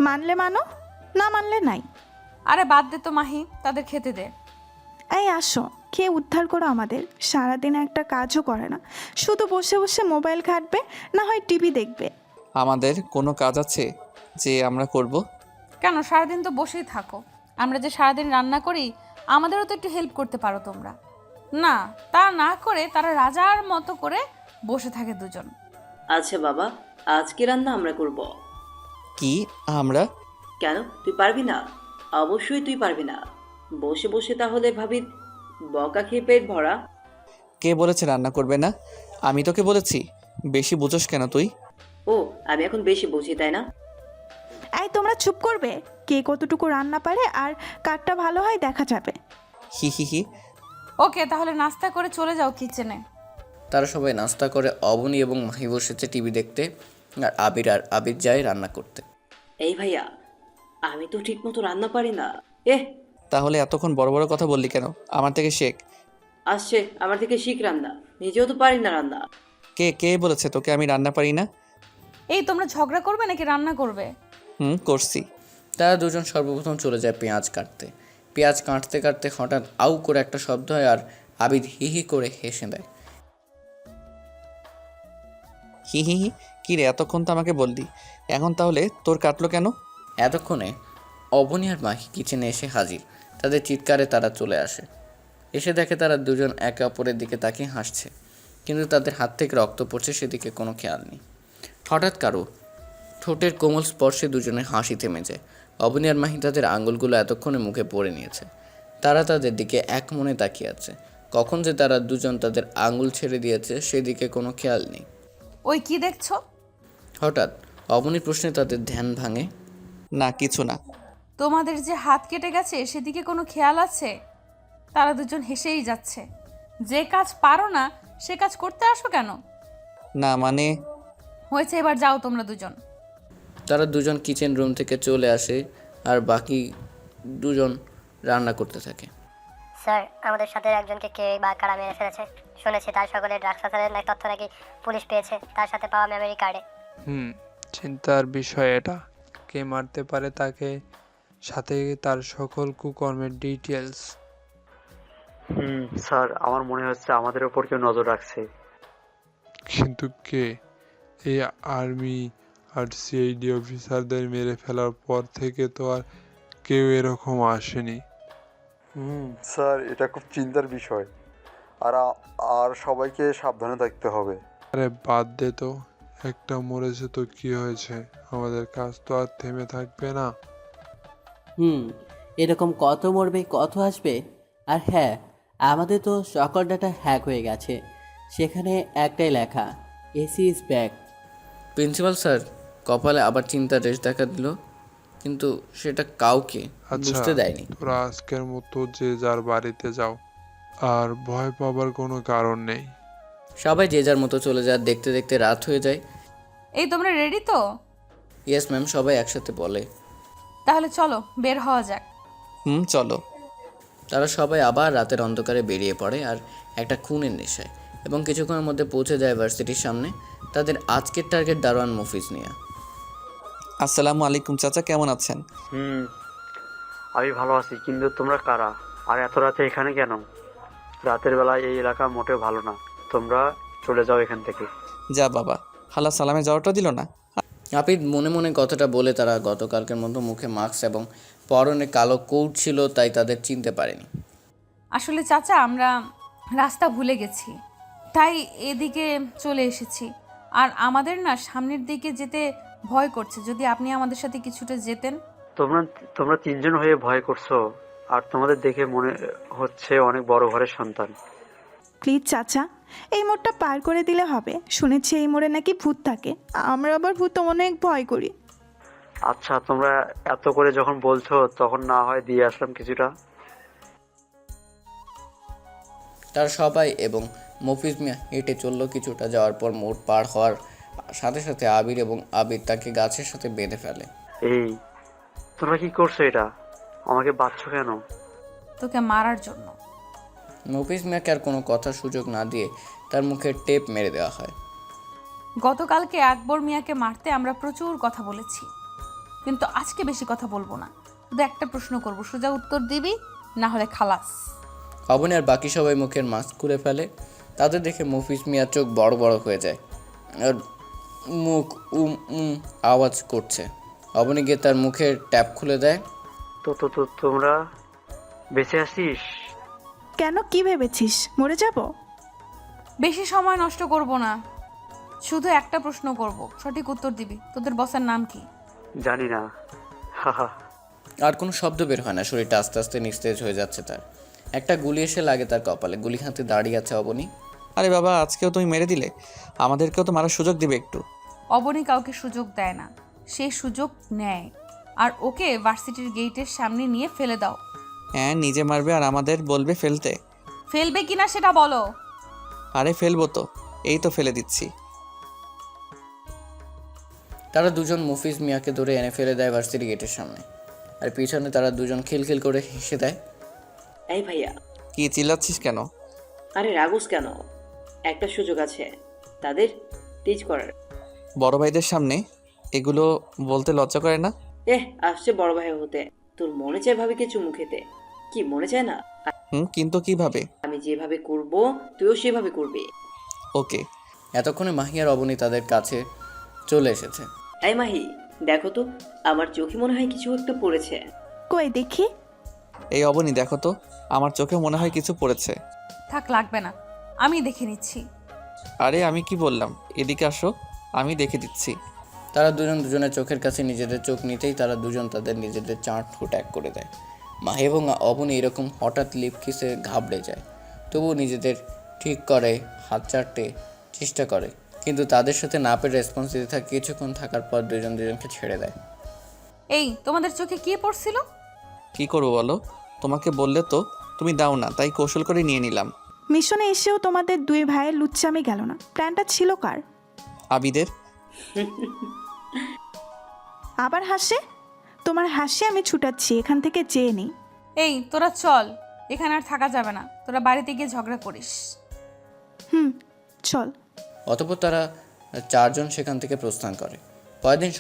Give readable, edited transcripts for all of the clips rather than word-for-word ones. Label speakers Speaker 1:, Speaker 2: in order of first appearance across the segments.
Speaker 1: মানলে মানো, না মানলে নাই।
Speaker 2: আরে বাদ দে তো মাহি, তাদের খেতে দে।
Speaker 1: এই আসো, খেয়ে উদ্ধার করো আমাদের। সারাদিন একটা কাজও করে না, শুধু বসে বসে মোবাইল ঘাঁটবে, না হয় টিভি দেখবে।
Speaker 3: আমাদের কোনো কাজ আছে যে আমরা করব?
Speaker 2: কেন, সারাদিন তো বসেই থাকো। আমরা যে সারাদিন রান্না করি, আমাদেরও তো একটু হেল্প করতে পারো তোমরা। না, তা না করে তারা রাজার মতো করে বসে থাকে দুজন।
Speaker 4: আচ্ছা বাবা, আজকে রান্না আমরা করব।
Speaker 3: কি আমরা?
Speaker 4: কেন, তুই পারবি না? অবশ্যই তুই পারবি না। বসে বসে তাহলে ভাবির বকা খেয়ে পেট ভরা।
Speaker 3: কে বলেছে রান্না করবে না? আমি তোকে বলেছি? বেশি বুঝোস কেন তুই?
Speaker 4: ও, আমি এখন বেশি বুঝি তাই না?
Speaker 1: এই তোমরা চুপ করবে? কে কতটুকু রান্না পারে আর কারটা ভালো হয় দেখা যাবে।
Speaker 3: হি হি হি।
Speaker 2: ওকে, তাহলে নাস্তা করে চলে যাও কিচেনে।
Speaker 5: তারা সবাই নাস্তা করে, অবনী এবং মাহি বসেছে টিভি দেখতে, আর আবির যায় রান্না করতে।
Speaker 4: এই ভাইয়া, আমি তো ঠিক মতো রান্না পারি না।
Speaker 3: তাহলে এতক্ষণ বড় বড় কথা বললি কেন? আমার থেকে শেখ।
Speaker 4: আসছে আমার থেকে শিখ রান্না, নিজেও তো পারি না রান্না।
Speaker 3: কে কে বলেছে তোকে আমি রান্না পারি না?
Speaker 2: এই তোমরা ঝগড়া করবে নাকি রান্না করবে?
Speaker 3: করছি।
Speaker 5: তারা দুজন সর্বপ্রথম চলে যায় পেঁয়াজ কাটতে। পেঁয়াজ কাটতে কাটতে হঠাৎ আউ করে একটা শব্দ হয়, আর আবির হি হি করে হেসে দেয়।
Speaker 3: হি হি হি। কী রে, এতক্ষণ তো আমাকে বললি, এখন তাহলে তোর কাটলো কেন?
Speaker 5: এতক্ষণে অবনী আর মাহি কিচেনে এসে হাজির। তাদের চিৎকারে তারা চলে আসে। এসে দেখে তারা দুজন একে অপরের দিকে তাকিয়ে হাসছে, কিন্তু তাদের হাত থেকে রক্ত পড়ছে সেদিকে কোনো খেয়াল নেই। হঠাৎ কারো ঠোঁটের কোমল স্পর্শে দুজনের হাসি থেমে যায়। অবনী আর মাহি তাদের আঙুলগুলো এতক্ষণে মুখে পড়ে নিয়েছে। তারা তাদের দিকে এক মনে তাকিয়ে আছে। কখন যে তারা দুজন তাদের আঙুল ছেড়ে দিয়েছে সেদিকে কোনো খেয়াল নেই।
Speaker 2: ওই কি দেখছো?
Speaker 5: হঠাৎ অবনীর প্রশ্নে তাদের ধ্যান ভাঙে।
Speaker 3: না, কিছু না।
Speaker 2: তোমাদের যে হাত কেটে গেছে সেদিকে কোনো খেয়াল আছে? তারা দুজন হেসেই যাচ্ছে। যে কাজ পারো না সে কাজ করতে আসো কেন?
Speaker 3: না মানে।
Speaker 2: হয়েছে, এবার যাও তোমরা দুজন।
Speaker 5: তারা দুজন কিচেন রুম থেকে চলে আসে, আর বাকি দুজন রান্না করতে থাকে।
Speaker 6: স্যার, আমাদের সাথে একজনকে কে বা কারা মেরে ফেলেছে। শুনেছি তার সকলে ড্রাগস পাচারের তথ্য নাকি পুলিশ পেয়েছে তার সাথে পাওয়া মেমোরি কার্ডে।
Speaker 7: চিন্তার বিষয় এটা। কে মারতে পারে তাকে, সাথে তার সকল কুকর্মের ডিটেলস।
Speaker 8: স্যার, আমার মনে হচ্ছে আমাদের ওপর কেউ নজর রাখছে।
Speaker 7: কিন্তু কে? এই আর্মি আর সিআইডি অফিসারদের মেরে ফেলার পর থেকে তো আর কেউ এরকম আসেনি।
Speaker 8: স্যার, এটা খুব চিন্তার বিষয়। আর আর সবাইকে সাবধানে থাকতে হবে।
Speaker 7: আরে বাদ দে তো, একটা মরেছে তো কি হয়েছে, আমাদের কাজ তো আর থেমে থাকবে না।
Speaker 9: এরকম কত মরবে, কত আসবে। আর হ্যাঁ, আমাদের তো সকল ডাটা হ্যাক হয়ে গেছে, সেখানে একটাই লেখা, AC is back.
Speaker 5: Principal sir কপালে আবার চিন্তার রেশ দেখা দিল, কিন্তু সেটা কাউকে বুঝতে দেয়নি।
Speaker 7: তোরা আজকের মতো যে যার বাড়িতে যাও, আর ভয় পাবার কোনো কারণ নেই।
Speaker 5: সবাই যে যার মতো চলে যায়। দেখতে দেখতে রাত হয়ে যায়।
Speaker 2: এই তোমরা রেডি তো?
Speaker 5: ইয়েস ম্যাম, সবাই একসাথে বলে।
Speaker 2: তাহলে চলো বের হওয়া যাক।
Speaker 3: চলো।
Speaker 5: তারা সবাই আবার রাতের অন্ধকারে বেরিয়ে পড়ে, আর একটা খুনের নেশায়, এবং কিছুক্ষণের মধ্যে পৌঁছে যায় ভার্সিটির সামনে তাদের আজকের টার্গেট দারোয়ান মফিজ নিয়ে।
Speaker 3: আসসালামু আলাইকুম চাচা, কেমন আছেন?
Speaker 8: আমি ভালো আছি, কিন্তু তোমরা কারা? আর এত রাতে এখানে কেন? রাতের বেলায় এই এলাকা মোটেও ভালো না। তোমরা চলে যাও এখান থেকে।
Speaker 3: যা বাবা, খালা সালামে যাওয়াটা দিল না।
Speaker 5: আপিদ মনে মনে কথাটা বলে। তারা গতকালকের মতো মুখে মাস্ক এবং পরনে কালো কোট ছিল, তাই তাদের চিনতে পারেনি।
Speaker 2: আসলে চাচা, আমরা রাস্তা ভুলে গেছি, তাই এদিকে চলে এসেছি। আর আমাদের না সামনের দিকে যেতে ভয় করছে। যদি আপনি আমাদের সাথে কিছুটা যেতেন।
Speaker 8: তোমরা তিনজন হয়ে ভয় করছো, আর তোমাদের দেখে মনে হচ্ছে অনেক বড় ঘরের সন্তান।
Speaker 1: প্লিজ চাচা, এই মোড়টা পার করে দিলে হবে। শুনেছি এই মোড়ে নাকি ভূত থাকে, আমরা আবার ভূত অনেক ভয় করি।
Speaker 8: আচ্ছা, তোমরা এত করে যখন বলছো, তখন না হয় দিয়ে আসলাম কিছুটা।
Speaker 5: তারা সবাই এবং মফিজ মিয়া হেঁটে চলল। কিছুটা যাওয়ার পর মোড় পার হওয়ার সাথে সাথে আবির তাকে গাছের সাথে বেঁধে ফেলে।
Speaker 8: এই, তোমরা কি করছো? এটা আমাকে বাঁধছো কেন?
Speaker 2: তোকে মারার জন্য।
Speaker 5: মফিজ মিয়াকে আর কোনো কথার সুযোগ না দিয়ে তার মুখে টেপ মেরে দেওয়া হয়।
Speaker 2: গতকালকে আকবর মিয়াকে মারতে আমরা প্রচুর কথা বলেছি। কিন্তু আজকে বেশি কথা বলবো না, শুধু একটা প্রশ্ন করব, সোজা উত্তর দিবি, না হলে খালাস।
Speaker 5: অবনী আর বাকি সবাই মুখের মাস্ক খুলে ফেলে। তাদের দেখে মফিজ মিয়ার চোখ বড় বড় হয়ে যায় আর মুখ আওয়াজ করছে। অবনী গিয়ে তার মুখের ট্যাপ খুলে দেয়।
Speaker 8: তো তোমরা বেঁচে আছিস?
Speaker 1: কেন, কি ভেবেছিস মরে যাব?
Speaker 2: বেশি সময় নষ্ট করব না, শুধু একটা প্রশ্ন করব, সঠিক উত্তর দিবি। তোদের বসের নাম কি?
Speaker 8: জানি না। হাহা।
Speaker 5: আর কোনো শব্দ বের হয় না, শরীরটা আস্তে আস্তে নিস্তেজ হয়ে যাচ্ছে তার। একটা গুলি এসে লাগে তার কপালে, গুলি হাতে দাঁড়িয়ে আছে অবনী।
Speaker 3: আরে বাবা, আজকেও তুমি মেরে দিলে, আমাদেরকেও তো মারার সুযোগ দিবে একটু।
Speaker 2: অবনী কাউকে সুযোগ দেয় না, সে সুযোগ নেয়। আর ওকে ভার্সিটির গেটের সামনে নিয়ে ফেলে দাও।
Speaker 3: হ্যাঁ, নিজে মারবে আর আমাদের বলবে ফেলতে।
Speaker 2: ফেলবে কিনা সেটা বলো।
Speaker 3: আরে ফেলবো তো, এই তো ফেলে দিচ্ছি।
Speaker 5: তারা দুজন মফিজ মিয়াকে ধরে এনে ফেলে দেয় ভার্সিটি গেটের সামনে। আর পিছনে তারা দুজন খিলখিল করে হেসে দেয়।
Speaker 4: এই ভাইয়া,
Speaker 3: কি চিল্লাচ্ছিস কেন?
Speaker 4: আরে রাগুস কেন? একটা সুযোগ আছে তাদের টিচ করার।
Speaker 3: বড় ভাইদের সামনে এগুলো বলতে লজ্জা করে না?
Speaker 4: আসছে বড় ভাই হতে। তোর মনে চায় ভাবিকে চুমু খেতে? কি মনে চায় না?
Speaker 3: কিন্তু কিভাবে?
Speaker 4: আমি যেভাবে করব তুইও সেভাবে করবি।
Speaker 3: ওকে।
Speaker 5: এতক্ষণে মাহি আর অবনী তাদের কাছে চলে এসেছে।
Speaker 4: এই মাহি, দেখো তো, আমার চোখে মনে হয় কিছু একটা পড়েছে।
Speaker 1: কই দেখি।
Speaker 3: এই অবনী, দেখো তো, আমার চোখে মনে হয় কিছু পড়েছে।
Speaker 2: থাক, লাগবে না, আমি দেখে নিচ্ছি।
Speaker 3: আরে আমি কি বললাম, এদিকে আসো, আমি দেখে দিচ্ছি।
Speaker 5: তারা দুজন দুজনের চোখের কাছে নিজেদের চোখ নিতেই তারা দুজন তাদের নিজেদের চাঁট ফুট এক করে দেয়। মাহি এবং অবনী এরকম হঠাৎ লিপ কিসে ঘাবড়ে যায়, তবুও নিজেদের ঠিক করে হাত চাটতে চেষ্টা করে, কিন্তু তাদের সাথে না পেরে রেসপন্স দিতে থাকে। কিছুক্ষণ থাকার পর দুজন দুজনকে ছেড়ে দেয়।
Speaker 2: এই, তোমাদের চোখে কি পড়ছিল?
Speaker 3: কি করবো বলো, তোমাকে বললে তো তুমি দাও না, তাই কৌশল করে নিয়ে নিলাম।
Speaker 1: মিশনে এসেও তোমাদের দুই ভাইয়ের লুচ্চামি গেল না। প্ল্যানটা ছিল কার?
Speaker 3: আবিদের।
Speaker 1: আবার হাসে? তোমার হাসি আমি ছুটাচ্ছি, এখান থেকে চেয়ে নেই।
Speaker 2: এই, তোরা চল, এখানে আর থাকা যাবে না, তোরা বাড়িতে গিয়ে ঝগড়া করিস।
Speaker 1: চল।
Speaker 5: অতঃপর তারা চারজন সেখান থেকে প্রস্থান করে। পরদিন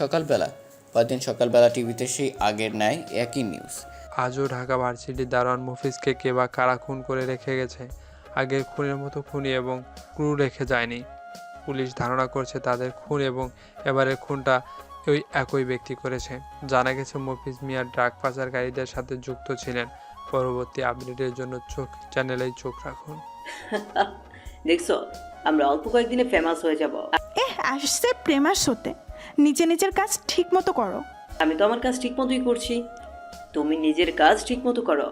Speaker 5: সকালবেলা টিভিতে সেই আগের ন্যায় একই নিউজ।
Speaker 7: আজও ঢাকা ভার্সিটির দারোয়ান মফিজকে কে বা কারা খুন করে রেখে গেছে। আগের খুনের মতো খুনি এবং ক্রু রেখে যায়নি। পুলিশ ধারণা করছে তাদের খুন এবং এবারের খুনটা ওই একই ব্যক্তি করেছে। জানা গেছে মফিজ মিয়া ড্রাগ পাচারকারীদের সাথে যুক্ত ছিলেন। পরবর্তী আপডেটের জন্য চ্যানেলেই চোখ রাখুন।
Speaker 4: দেখছো, আমরা অল্প কয়েকদিনে ফেমাস হয়ে যাব।
Speaker 1: আসছে প্রেমাস হতে। নিজের কাজ ঠিক মতো করো।
Speaker 4: আমি তো আমার কাজ ঠিক মতোই করছি, তুমি নিজের কাজ ঠিক মতো করো।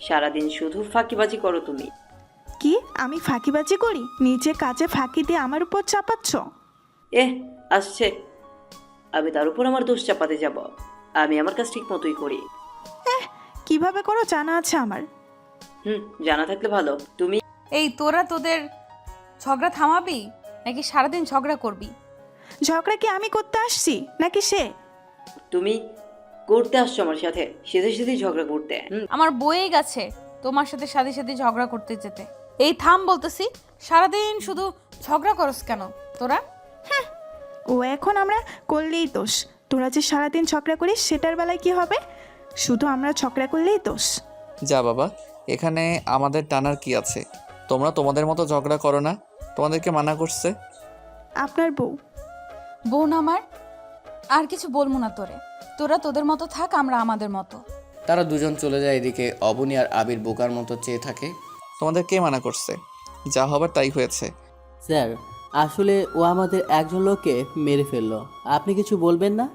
Speaker 4: সারাদিন শুধু ফাঁকিবাজি করো তুমি।
Speaker 1: কি আমি ফাঁকিবাজি করি? নিজে কাজে ফাঁকি দিয়ে আমার উপর চাপাচ্ছ?
Speaker 4: আসছে, আমি তার উপর আমার দোষ চাপাতে যাব? আমি আমার কাজ ঠিক মতোই করি।
Speaker 1: কিভাবে করো জানা আছে আমার।
Speaker 4: জানা থাকলে ভালো। তুমি
Speaker 2: এই, তোরা তোদের ঝগড়া থামাবি নাকি সারাদিন ঝগড়া করবি?
Speaker 1: ঝগড়া কি আমি করতে আসছি নাকি সে?
Speaker 4: তুমি করতে আসছো আমার সাথে, সেধে সেধেই ঝগড়া করতে।
Speaker 2: আমার বয়ে গেছে তোমার সাথে সাথে সাথে ঝগড়া করতে যেতে। এই থাম বলতেছি, সারাদিন শুধু ঝগড়া করস কেন তোরা?
Speaker 1: ও এখন আমরা করলেই দোষ। তোরা যে সারাদিন ঝগড়া করিস সেটার বেলায় কি হবে? শুধু আমরা ঝগড়া করলেই দোষ।
Speaker 3: যা বাবা, এখানে আমাদের টানার কি আছে? তোমরা তোমাদের মতো ঝগড়া করো না, তোমাদেরকে মানা করছে
Speaker 1: আপনার বউ।
Speaker 2: বোন আমার, আর কিছু বলবো না তোরে। তোরা তোদের মতো থাক, আমরা আমাদের মতো।
Speaker 5: তারা দুজন চলে যায়। এদিকে অবনী আর আবির বোকার মতো চেয়ে থাকে।
Speaker 3: তোমাদের কে মানা করছে? যা হবার তাই হয়েছে।
Speaker 9: স্যার, আসলে ও আমাদের একজন লোককে মেরে ফেললো। আপনি কিছু বলবেন না?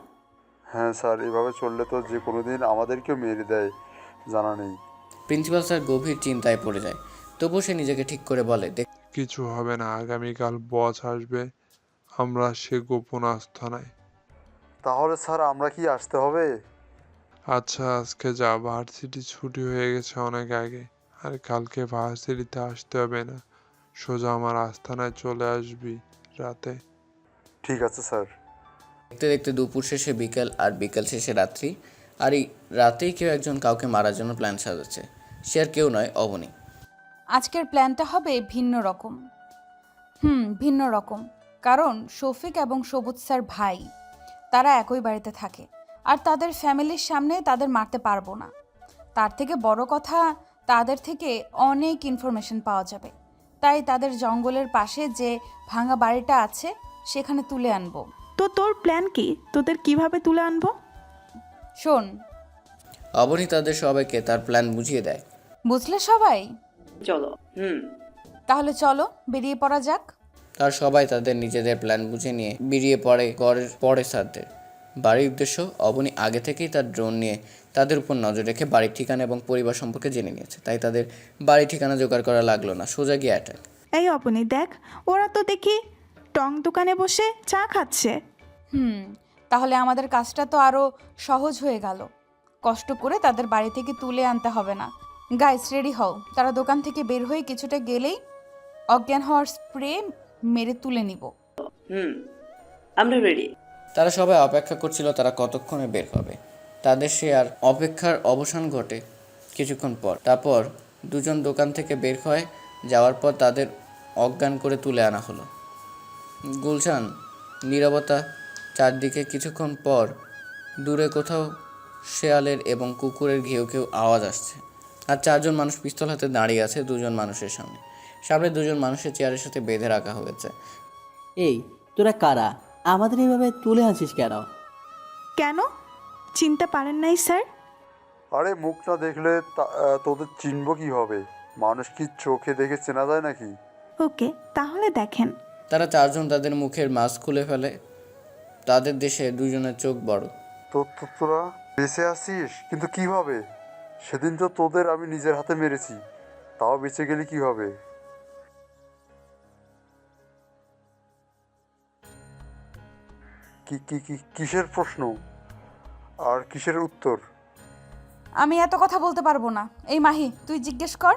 Speaker 10: হ্যাঁ স্যার, এভাবে চললে তো যে কোনো দিন আমাদেরকেও মেরে দেয়, জানা নেই।
Speaker 5: প্রিন্সিপাল স্যার গভীর চিন্তায় পড়ে যায়, তবুও সে নিজেকে ঠিক করে বলে,
Speaker 7: কিছু হবে না, আগামীকাল বস আসবে, আমরা সে গোপন আস্থানায়।
Speaker 10: তাহলে স্যার আমরা কি আসতে হবে?
Speaker 7: আচ্ছা, আজকে যা, ভার্সিটি ছুটি হয়ে গেছে অনেক আগে। আর কালকে ভার্সিটিতে আসতে হবে না, সোজা আমার আস্থানায় চলে আসবি রাতে।
Speaker 10: ঠিক আছে স্যার।
Speaker 5: দেখতে দেখতে দুপুর শেষে বিকেল, আর বিকেল শেষে রাত্রি। আর এই রাতেই কেউ একজন কাউকে মারার জন্য প্ল্যান সাজাচ্ছে। সে আর কেউ নয়, অবনী।
Speaker 2: আজকের প্ল্যানটা হবে ভিন্ন রকম। ভিন্ন রকম, কারণ শফিক এবং সবুজ স্যার ভাই, তারা একই বাড়িতে থাকে। আর তাদের ফ্যামিলির সামনে তাদের মারতে পারবো না। তার থেকে বড় কথা, তাদের থেকে অনেক ইনফরমেশন পাওয়া যাবে। তাই তাদের জঙ্গলের পাশে যে ভাঙা বাড়িটা আছে সেখানে তুলে আনবো।
Speaker 1: তো তোর প্ল্যান কি? তোদের কিভাবে তুলে আনবো?
Speaker 2: শোন,
Speaker 5: অবনী তাদের সবাইকে তার প্ল্যান বুঝিয়ে দেয়।
Speaker 2: বুঝলে সবাই?
Speaker 4: চলো।
Speaker 2: তাহলে চলো বেরিয়ে পড়া যাক।
Speaker 5: তার সবাই তাদের নিজেদের প্ল্যান বুঝে নিয়ে বেরিয়ে পড়ে ঘরের পরে সারদের বাড়ির উদ্দেশ্য। অবনী আগে থেকেই তার ড্রোন নিয়ে তাদের উপর নজর রেখে বাড়ির ঠিকানা এবং পরিবার সম্পর্কে জেনে নিয়েছে, তাই তাদের বাড়ির ঠিকানা জোগাড় করা লাগলো না, সোজা গিয়ে অ্যাটাক।
Speaker 1: এই অপনি দেখ, ওরা তো দেখি টং দোকানে বসে চা খাচ্ছে।
Speaker 2: তাহলে আমাদের কাজটা তো আরও সহজ হয়ে গেল। কষ্ট করে তাদের বাড়ি থেকে তুলে আনতে হবে না। গাইস রেডি হও, তারা দোকান থেকে বের হয়ে কিছুটা গেলেই অজ্ঞান হওয়ার স্প্রে মেরে তুলে নিব।
Speaker 4: আমরা রেডি।
Speaker 5: তারা সবাই অপেক্ষা করছিল তারা কতক্ষণে বের হবে। তাদের সে আর অপেক্ষার অবসান ঘটে কিছুক্ষণ পর। তারপর দুজন দোকান থেকে বের হয়ে যাওয়ার পর তাদের অজ্ঞান করে তুলে আনা হলো। গুলশান নীরবতা চারদিকে। কিছুক্ষণ পর দূরে কোথাও শেয়ালের এবং কুকুরের ঘেউ ঘেউ আওয়াজ আসছে, আর চারজন মানুষ পিস্তল হাতে দাঁড়িয়ে আছে দুজন মানুষের সামনে। সামনে দুজন মানুষের চেয়ারের সাথে বেঁধে রাখা হয়েছে।
Speaker 9: এই তোরা কারা? আমাদের এইভাবে তুলে আনছিস কেন?
Speaker 1: কেন চিনতে পারেন নাই স্যার?
Speaker 10: আরে মুখ না দেখলে তোদের চিনবো কি হবে? মানুষ কি চোখে দেখে চেনা যায় নাকি?
Speaker 1: ওকে, তাহলে দেখেন।
Speaker 5: তারা চারজন তাদের মুখের মাস্ক খুলে ফেলে। তাদের দেশে দুজনের চোখ বড়।
Speaker 10: তোরা বেঁচে আছিস? কিন্তু কিভাবে? সেদিন তো তোদের আমি নিজের হাতে মেরেছি, তাও বেঁচে গেলি কিভাবে? কিসের প্রশ্ন আর কিসের উত্তর?
Speaker 2: আমি এত কথা বলতে পারবো না। এই মাহি, তুই জিজ্ঞেস কর।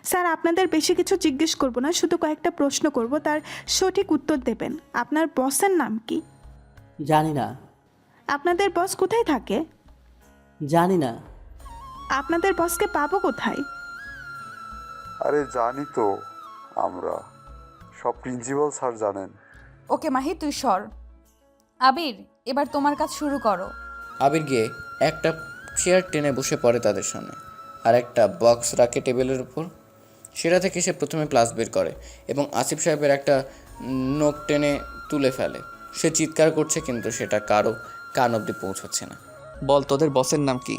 Speaker 1: স্যার, আপনাদের বেশি কিছু জিজ্ঞেস করব না, শুধু কয়েকটা প্রশ্ন করব, তার সঠিক উত্তর দেবেন। আপনার বসের নাম কি?
Speaker 9: জানি না।
Speaker 1: আপনাদের বস কোথায় থাকে?
Speaker 9: জানি না।
Speaker 1: আপনাদের বসকে পাবো কোথায়?
Speaker 10: আরে জানি তো, আমরা সব প্রিন্সিপাল স্যার জানেন।
Speaker 2: ওকে মাহি, তুই সর। আবির, এবার তোমার কাজ শুরু করো।
Speaker 5: আবির গিয়ে একটা চেয়ার টেনে বসে পড়ে তাদের সামনে, আর একটা বক্স রাখে টেবিলের উপর। সেটা থেকে সে প্রথমে প্লাস বের করে এবং আসিফ সাহেবের একটা নোক টেনে তুলে ফেলে। সে চিৎকার করছে কিন্তু সেটা কারো কান অবধি পৌঁছচ্ছে না।
Speaker 3: বল তোদের বসের নাম কি?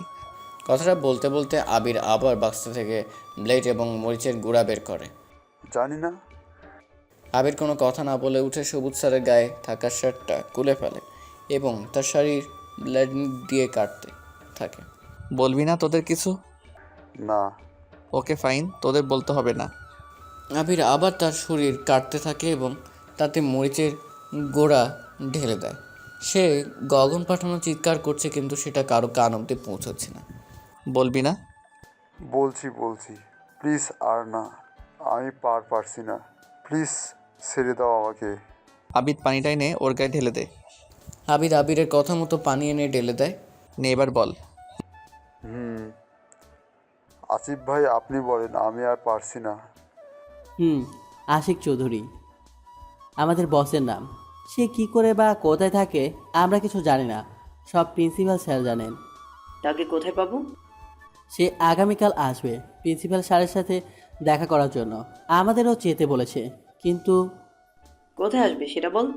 Speaker 5: কথাটা বলতে বলতে আবির আবার বাক্স থেকে ব্লেড এবং মরিচের গুঁড়া বের করে।
Speaker 10: জানি না।
Speaker 5: আবির কোনো কথা না বলে উঠে সবুজ স্যারের গায়ে থাকা শার্টটা খুলে ফেলে এবং তার শাড়ির ব্লেড দিয়ে কাটতে থাকে।
Speaker 3: বলবি না তোদের কিছু?
Speaker 10: না।
Speaker 3: ওকে ফাইন, তোদের বলতে হবে না।
Speaker 5: আবির আবার তার শরীর কাটতে থাকে এবং তাতে মরিচের গোড়া ঢেলে দেয়। সে গগন পাঠানো চিৎকার করছে কিন্তু সেটা কারো কান অব্দি পৌঁছচ্ছে না।
Speaker 3: বলবি না?
Speaker 10: বলছি প্লিজ, আর না, আমি পারছি না, প্লিজ ছেড়ে দাও আমাকে।
Speaker 3: আবির পানিটাই নে, ওর গায়ে ঢেলে দে।
Speaker 5: আবিরের কথা মতো পানি এনে ঢেলে দেয়।
Speaker 3: নে এবার বল।
Speaker 10: আসিফ ভাই আপনি বলেন, আমি আর পারছি না।
Speaker 9: আশিক চৌধুরী আমাদের বসের নাম। সে কি করে বা কোথায় থাকে আমরা কিছু জানি না, সব প্রিন্সিপাল স্যার জানেন।
Speaker 4: তাকে কোথায় পাবো?
Speaker 9: সে আগামীকাল আসবে প্রিন্সিপাল স্যারের সাথে দেখা করার জন্য। আমাদেরও যেতে বলেছে, কিন্তু
Speaker 4: কোথায় আসবে সেটা বল।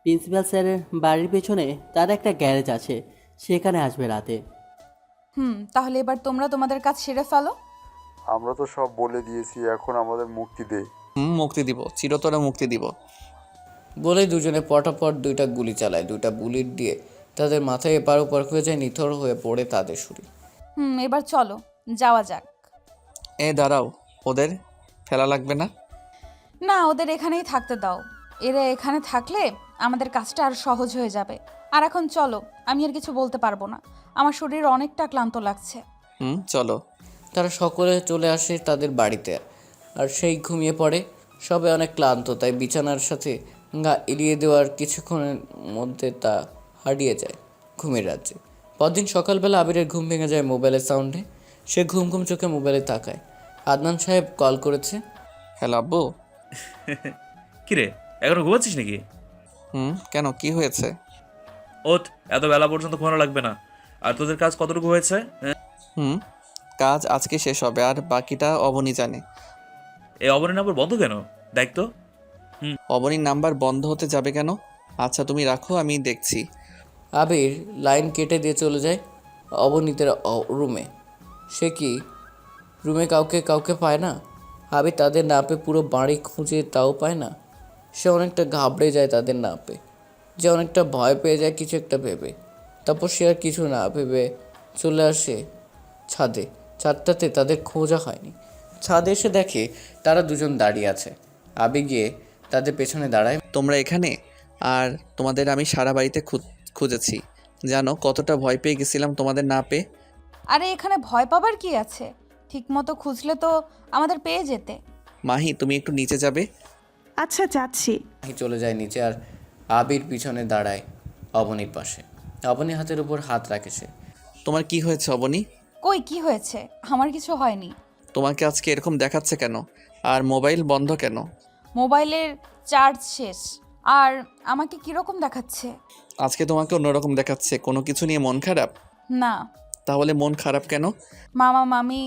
Speaker 9: প্রিন্সিপাল স্যারের বাড়ির পেছনে তার একটা গ্যারেজ আছে, সেখানে আসবে রাতে।
Speaker 2: তাহলে এবার তোমরা তোমাদের কাজ সেরে ফেলো।
Speaker 10: আমরা তো সব বলে দিয়েছি, এখন আমাদের মুক্তি দে।
Speaker 3: মুক্তি দিব, চিরতরে মুক্তি দিব।
Speaker 5: বলে দুজনে পটাপট দুইটা গুলি চালায়। দুইটা বুলেট দিয়ে তাদের মাথায় এপার ওপার হয়ে যায়, নিথর হয়ে পড়ে তাদের শরীর।
Speaker 2: এবার চলো যাওয়া যাক।
Speaker 3: দাঁড়াও, ওদের ফেলা লাগবে না?
Speaker 2: না, ওদের এখানেই থাকতে দাও। এরা এখানে থাকলে আমাদের কাজটা আর সহজ হয়ে যাবে। আর এখন চলো, আমি আর কিছু বলতে পারবো না, আমার শরীর অনেকটা ক্লান্ত লাগছে।
Speaker 3: চলো।
Speaker 5: তারা সকলে চলে আসে তাদের বাড়িতে, আর সেই ঘুমিয়ে পড়ে। সবে অনেক ক্লান্ত, তাই বিছানার সাথে গা এড়িয়ে দেওয়ার কিছুক্ষণের মধ্যে তা হারিয়ে যায় ঘুমের রাজ্যে। পরদিন সকালবেলা আবিরের ঘুম ভেঙে যায় মোবাইলের সাউন্ডে। সে ঘুম ঘুম চোখে মোবাইলে তাকায়। আদনান সাহেব কল করেছে।
Speaker 3: হ্যালো আব্বু।
Speaker 11: কিরে, এখনো ঘুমাচ্ছিস নাকি?
Speaker 3: কেন, কি হয়েছে?
Speaker 11: ওঠ, এত বেলা পর্যন্ত ঘুমানো লাগবে না। আর তোদের কাজ কতটুকু হয়েছে?
Speaker 3: হুম, কাজ আজকে শেষ হবে আর বাকিটা অবনী জানে।
Speaker 11: এই অবনীর নাম্বার বন্ধ কেন? দেখ তো।
Speaker 3: অবনীর নাম্বার বন্ধ হতে যাবে কেন? আচ্ছা তুমি রাখো, আমি দেখছি।
Speaker 5: আবির লাইন কেটে দিয়ে চলে যায় অবনীতের রুমে। সে কি রুমে কাউকে কাউকে পায় না? আবির তাদের না পেয়ে পুরো বাড়ি খুঁজে তাও পায় না। সে অনেকটা ঘাবড়ে যায় তাদের না পেয়ে, যে অনেকটা ভয় পেয়ে যায় কিছু একটা ভেবে। তারপর সে আর কিছু না ভেবে চলে আসে ছাদে। ছাদটাতে তাদের খোঁজা হয়নি। ছাদে এসে দেখে তারা দুজন দাঁড়িয়ে আছে। আবির গিয়ে তাদের পেছনে দাঁড়ায়।
Speaker 3: তোমরা এখানে? আর তোমাদের আমি সারা বাড়িতে খুঁজেছি, জানো কতটা ভয় পেয়ে গেছিলাম তোমাদের না পেয়ে।
Speaker 2: আরে এখানে ভয় পাবার কি আছে? ঠিকমতো খুঁজলে তো আমাদের পেয়ে যেতে।
Speaker 3: মাহি তুমি একটু নিচে যাবে?
Speaker 1: আচ্ছা যাচ্ছি।
Speaker 5: মাহি চলে যায় নিচে আর আবির পিছনে দাঁড়ায় অবনীর পাশে। অবনীর হাতের উপর হাত রাখে সে।
Speaker 3: তোমার কি হয়েছে অবনী?
Speaker 2: কই কি হয়েছে? আমার কিছু হয়নি।
Speaker 3: তোমাকে আজকে এরকম দেখাচ্ছে কেন? আর মোবাইল বন্ধ কেন?
Speaker 2: মোবাইলের চার্জ শেষ। আর আমাকে কিরকম দেখাচ্ছে?
Speaker 3: আজকে তোমাকে অন্যরকম দেখাচ্ছে। কোনো কিছু নিয়ে মন খারাপ?
Speaker 2: না।
Speaker 3: তাহলে মন খারাপ কেন?
Speaker 2: মামা মামি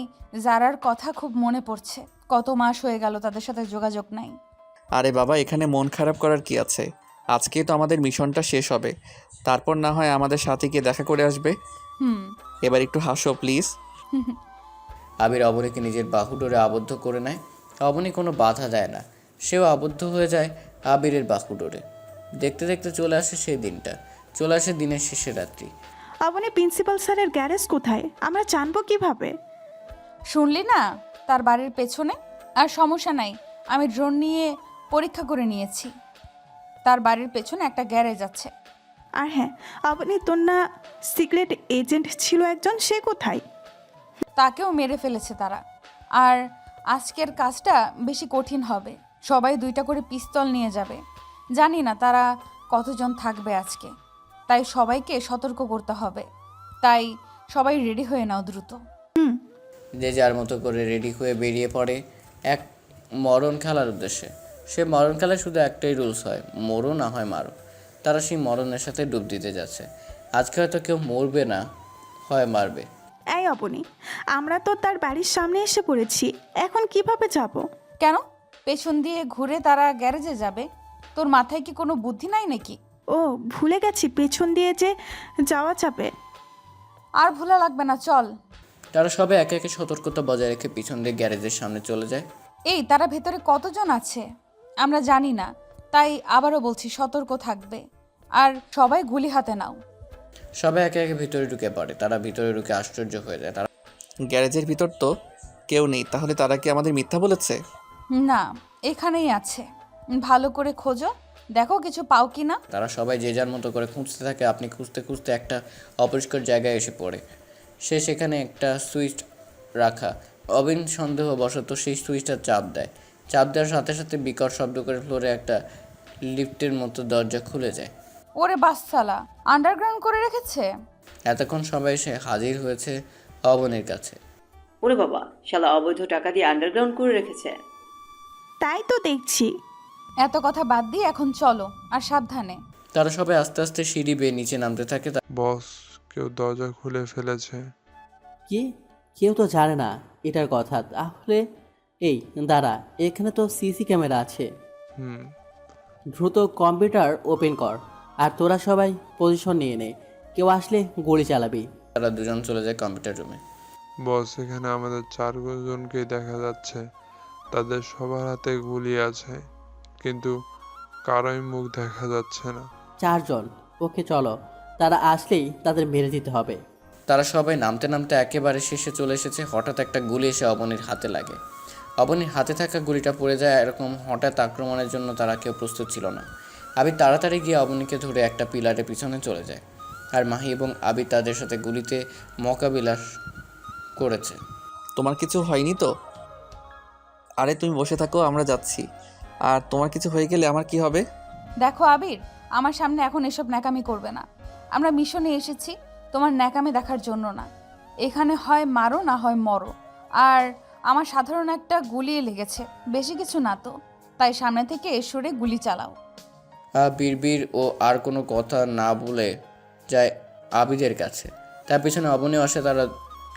Speaker 2: জারার কথা খুব মনে পড়ছে। কত মাস হয়ে গেল তাদের সাথে যোগাযোগ নাই।
Speaker 3: আরে বাবা, এখানে মন খারাপ করার কি আছে? আজকে তো আমাদের মিশনটা শেষ হবে, তারপর না হয় আমাদের সাথে গিয়ে দেখা করে আসবে।
Speaker 2: হুম।
Speaker 3: এবার একটু হাসো প্লিজ।
Speaker 5: আবির অবনীকে নিজের বাহু ডোরে আবদ্ধ করে নেয়। অবনী কোনো বাধা দেয় না, সেও আবদ্ধ হয়ে যায় আবিরের বাহু ডোরে। দেখতে দেখতে চলে আসে সেই দিনটা, চলে আসে দিনের শেষের রাত্রি।
Speaker 1: অবনী প্রিন্সিপাল স্যারের গ্যারেজ কোথায়? আমরা জানবো কিভাবে?
Speaker 2: শুনলি না, তার বাড়ির পেছনে। আর সমস্যা নাই, আমি ড্রোন নিয়ে পরীক্ষা করে নিয়েছি। তার বাড়ির পেছনে একটা গ্যারেজ আছে।
Speaker 1: আর হ্যাঁ, অবনী তোর না সিক্রেট এজেন্ট ছিল একজন, সে কোথায়?
Speaker 2: তাকেও মেরে ফেলেছে তারা। আর আজকের কাজটা বেশি কঠিন হবে। সবাই 2টা করে পিস্তল নিয়ে যাবে। জানি না তারা কতজন থাকবে আজকে, তাই সবাইকে সতর্ক করতে হবে। তাই সবাই রেডি হয়ে নাও দ্রুত।
Speaker 5: যে যার মতো করে রেডি হয়ে বেরিয়ে পড়ে এক মরণ খেলার উদ্দেশ্যে। সে মরণ খেলায় শুধু একটাই রুলস হয়, মরো না হয় মারো। তারা সেই মরণের সাথে ডুব দিতে যাচ্ছে। আজকে হয়তো কেউ মরবে না, হয় মারবে।
Speaker 1: এই অবনী, আমরা তো তার বাড়ির সামনে এসে পড়েছি, এখন কিভাবে যাব?
Speaker 2: কেন পেছন দিয়ে ঘুরে তারা গ্যারেজে যাবে? তোর মাথায় কি কোনো বুদ্ধি নাই নাকি?
Speaker 1: ও ভুলে গেছি, পেছন দিয়ে যে যাওয়া যাবে।
Speaker 2: আর ভোলা লাগবে না, চল।
Speaker 5: তারা সবাই একে একে সতর্কতা বজায় রেখে পিছন দিয়ে গ্যারেজের সামনে চলে যায়।
Speaker 2: এই তারা ভেতরে কতজন আছে আমরা জানি না, তাই আবারও বলছি সতর্ক থাকবে। আর সবাই গুলি হাতে নাও।
Speaker 5: সবাই একে একে ভিতরে ঢুকে পড়ে। তারা ভিতরে ঢুকে আশ্চর্য হয়ে যায়। তারা
Speaker 3: গ্যারেজের ভিতর তো কেউ নেই, তাহলে তারা কি আমাদের মিথ্যা বলেছে?
Speaker 2: না, এখানেই আছে। ভালো করে খোঁজো, দেখো কিছু পাও কি না।
Speaker 5: তারা সবাই যে যার মতো করে খুঁজতে থাকে। আপনি খুঁজতে খুঁজতে একটা অপরিষ্কার জায়গায় এসে পড়ে। সে সেখানে একটা সুইচ রাখা। অবিন সন্দেহবশত সেই সুইচটা চাপ দেয়। চাপ দেওয়ার সাথে সাথে বিকট শব্দ করে ফ্লোরে একটা লিফটের মতো দরজা খুলে যায়।
Speaker 2: ওরে বাসসালা, আন্ডারগ্রাউন্ড করে রেখেছে।
Speaker 5: এতক্ষণ সবাই এসে হাজির হয়েছে অবনীর কাছে।
Speaker 4: ওরে বাবা, শালা অবৈধ টাকা দিয়ে আন্ডারগ্রাউন্ড করে রেখেছে।
Speaker 1: তাই তো দেখছি।
Speaker 2: এত কথা বাদ দিয়ে এখন চলো, আর সাবধানে।
Speaker 5: তারা সবাই আস্তে আস্তে সিঁড়ি বেয়ে নিচে নামতে থাকে।
Speaker 7: বস, কেউ দরজা খুলে ফেলেছে।
Speaker 9: কি? কেউ তো জানে না এটার কথা। তাহলে এই দাঁড়া, এখানে তো সিসি ক্যামেরা আছে।
Speaker 7: হুম।
Speaker 9: দ্রুত কম্পিউটার ওপেন কর আর তোরা সবাই পজিশন নিয়ে নে, কেউ আসলে গুলি চালাবি।
Speaker 5: তারা দুজন চলে যায় কম্পিউটার রুমে।
Speaker 7: বস, এখানে আমাদের 4 জনকেই দেখা যাচ্ছে। তাদের সবার হাতে গুলি আছে, কিন্তু কারোই মুখ দেখা যাচ্ছে না।
Speaker 9: 4 জন? ওকে চলো, তারা আসলেই তাদের মেরে দিতে হবে।
Speaker 5: তারা সবাই নামতে নামতে একেবারে শেষে চলে এসেছে। হঠাৎ একটা গুলি এসে অবনীর হাতে লাগে। অবনীর হাতে থাকা গুলিটা পড়ে যায়। এরকম হঠাৎ আক্রমণের জন্য তারা কেউ প্রস্তুত ছিল না। আবির তাড়াতাড়ি গিয়ে অবনীকে ধরে একটা পিলারের পিছনে চলে যায়। আর মাহি এবং আবির তাদের সাথে গুলিতে মোকাবিলা করেছে।
Speaker 3: তোমার কিছু হয়নি তো? আরে তুমি বসে থাকো, আমরা যাচ্ছি। আর তোমার কিছু হয়ে গেলে আমার কি হবে?
Speaker 2: দেখো আবির, আমার সামনে এখন এসব ন্যাকামি করবে না। আমরা মিশনে এসেছি তোমার ন্যাকামি দেখার জন্য না। এখানে হয় মারো না হয় মরো। আর আমার সাধারণ একটা গুলি লেগেছে, বেশি কিছু না তো, তাই সামনে থেকে সরে গুলি চালাও।
Speaker 5: বিড়বিড় ও আর কোনো কথা না বলে যায় আবিদের কাছে। তার পিছনে অবনীও আসে, তারা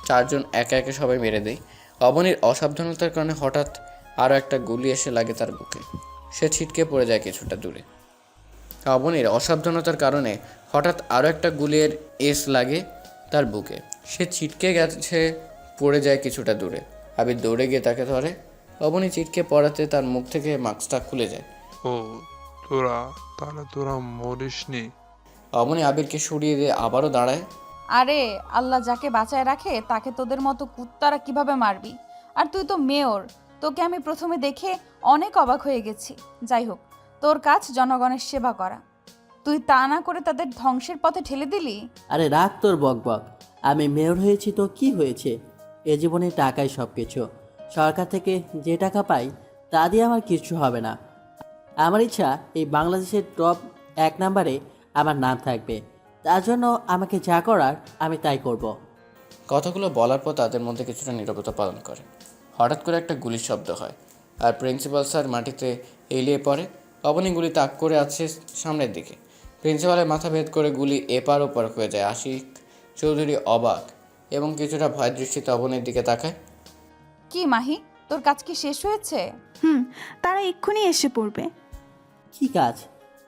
Speaker 5: চারজন একে একে সবাই মেরে দেয়। অবনীর অসাবধানতার কারণে হঠাৎ আরও একটা গুলি এসে লাগে তার বুকে। সে ছিটকে পড়ে যায় কিছুটা দূরে। অবনীর অসাবধানতার কারণে হঠাৎ আরও একটা গুলির এস লাগে তার বুকে। সে ছিটকে গেছে, পড়ে যায় কিছুটা দূরে। আবির দৌড়ে গিয়ে তাকে ধরে। অবনী ছিটকে পড়াতে তার মুখ থেকে মাস্কটা খুলে যায়।
Speaker 7: ও তাহলে তোরা মরিসনি।
Speaker 5: অবনী আবিরকে সরিয়ে দিয়ে আবারও দাঁড়ায়।
Speaker 2: আরে আল্লাহ যাকে বাঁচায় রাখে তাকে তোদের মতো কুত্তারা কিভাবে মারবি? আর তুই তো মেয়র, তোকে আমি প্রথমে দেখে অনেক অবাক হয়ে গেছি। যাই হোক, তোর কাজ জনগণের সেবা করা, তুই তা না করে তাদের ধ্বংসের পথে ঠেলে দিলি।
Speaker 9: আরে রাখ তোর বকবক। আমি মেয়র হয়েছি তো কি হয়েছে? এ জীবনে টাকাই সব কিছু। সরকার থেকে যে টাকা পাই তা দিয়ে আমার কিছু হবে না। আমার ইচ্ছা এই বাংলাদেশের টপ 1 নম্বরে আমার নাম থাকবে। তার জন্য আমাকে যা করার আমি তাই করব।
Speaker 5: কথাগুলো বলার পর তাদের মধ্যে কিছুটা নীরবতা পালন করে। হঠাৎ করে একটা গুলির শব্দ হয় আর প্রিন্সিপাল স্যার মাটিতে এলিয়ে পড়ে। অবনী গুলি তাক করে আছে সামনের দিকে। প্রিন্সিপালের মাথা ভেদ করে গুলি এপার ওপার হয়ে যায়। আশিক চৌধুরী অবাক এবং কিছুটা ভয় দৃষ্টিতে অবনীর দিকে তাকায়।
Speaker 2: কি মাহি, তোর কাজ কি শেষ হয়েছে?
Speaker 1: তারা এক্ষুনি এসে পড়বে।
Speaker 9: কি কাজ?